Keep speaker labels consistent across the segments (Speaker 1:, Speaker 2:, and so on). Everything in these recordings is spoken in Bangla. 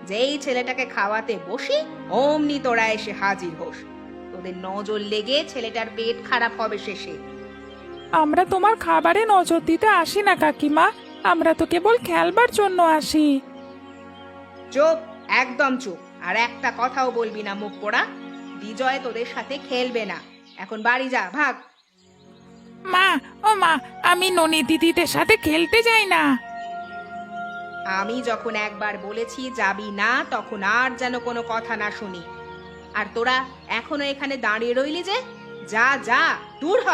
Speaker 1: যেই ছেলেটাকে খাওয়াতে বসি অমনি তোরা এসে হাজির হোস। তোদের নজর লেগে ছেলেটার পেট খারাপ হবে শেষে।
Speaker 2: আমরা তোমার খাবারে নজর দিতে আসি না কাকিমা, আমরা তো কেবল খেলবার জন্য আসি।
Speaker 1: চুপ, একদম চুপ, আর একটা কথাও বলবি না মুখ পোড়া। বিজয় তোদের সাথে খেলবে না, এখন বাড়ি যা, ভাগ।
Speaker 2: মা, ও মা, আমি ননি দিদিদের সাথে খেলতে যাই না।
Speaker 1: আমি যখন একবার বলেছি যাবি না, তখন আর যেন কোনো কথা না শুনি। আর তোরা এখনো এখানে দাঁড়িয়ে রইলি যে? যা যা, দূর হ।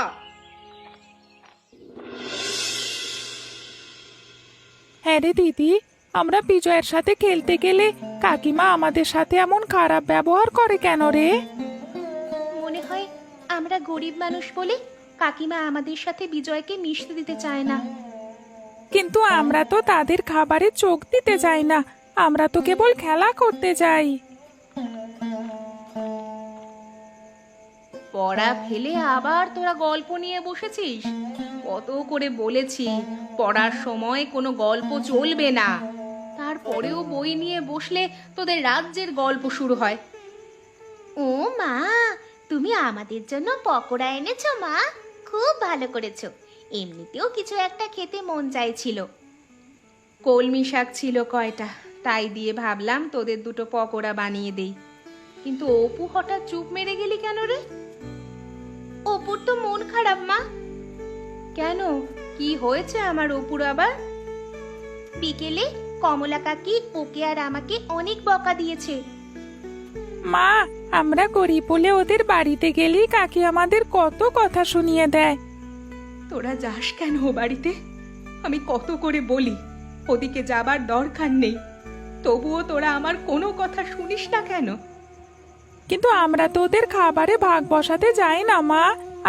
Speaker 2: হ্যাঁ রে দিদি, আমরা বিজয়ের সাথে খেলতে গেলে কাকিমা আমাদের সাথে এমন খারাপ ব্যবহার করে কেন রে?
Speaker 1: মনে হয় আমরা গরিব মানুষ বলে কাকিমা আমাদের সাথে বিজয়কে মিশতে দিতে চায় না।
Speaker 2: কিন্তু আমরা তো তাদের খাবারে চোখ দিতে যাই না, আমরা তো কেবল খেলা করতে যাই।
Speaker 1: পড়া ফেলে আবার তোরা গল্প নিয়ে বসেছিস? কত করে বলেছি পড়ার সময় কোনো গল্প চলবে না, তারপরেও বই নিয়ে বসলে তোদের রাজ্যের গল্প শুরু হয়। ও মা, তুমি আমাদের জন্য পকোড়া এনেছো মা, খুব ভালো করেছো। এমনিতেও কিছু একটা খেতে মন চাইছিল। কলমি শাক ছিল কয়টা, তাই দিয়ে ভাবলাম তোদের দুটো পকোড়া বানিয়ে দেই। কিন্তু অপু হঠাৎ চুপ মেরে গেলি কেন রে? অপুর তো মন খারাপ মা। কেন, কি হয়েছে আমার অপুর আবার? বিকেলে কমলা কাকি ওকে আর আমাকে অনেক বকা দিয়েছে।
Speaker 2: মা, আমরা গরিব বলে ওদের বাড়িতে গেলেই কাকি আমাদের কত কথা শুনিয়ে দেয়।
Speaker 1: তোরা যাস কেন ও বাড়িতে? আমি কত করে বলি ওদিকে যাবার দরকার নেই, তবুও তোরা আমার কোনো কথা শুনিস না কেন?
Speaker 2: কিন্তু আমরা তো ওদের খাবারে ভাগ বসাতে যাই না মা,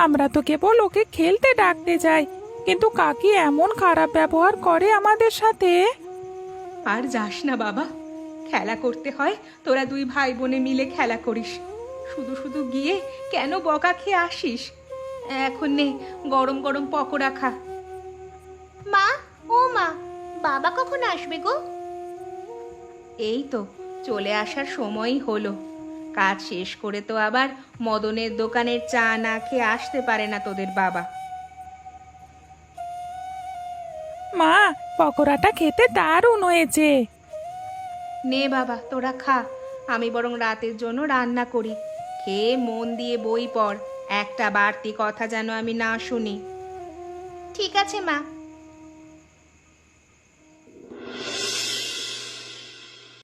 Speaker 2: আমরা তো কেবল ওকে খেলতে ডাকতে যাই, কিন্তু কাকি এমন খারাপ ব্যবহার করে আমাদের সাথে।
Speaker 1: আর যাস না বাবা, খেলা করতে হয়, তোরা দুই ভাই বোনে মিলে খেলা করিস। শুধু শুধু গিয়ে কেন বকা খেয়ে আসিস? এখন নে, গরম গরম পকোড়া খা। মা, ও মা, বাবা কখন আসবে গো? এই তো চলে আসার সময়ই হলো। কাজ শেষ করে তো আবার মদনের দোকানের চা না খেয়ে আসতে পারে না তোদের বাবা।
Speaker 2: মা, পকোড়াটা খেতে দারুণ হয়েছে।
Speaker 1: নে বাবা, তোরা খা, আমি বরং রাতের জন্য রান্না করি। খেয়ে মন দিয়ে বই পড়, একটা বাড়তি কথা যেন আমি না শুনি। ঠিক আছে মা।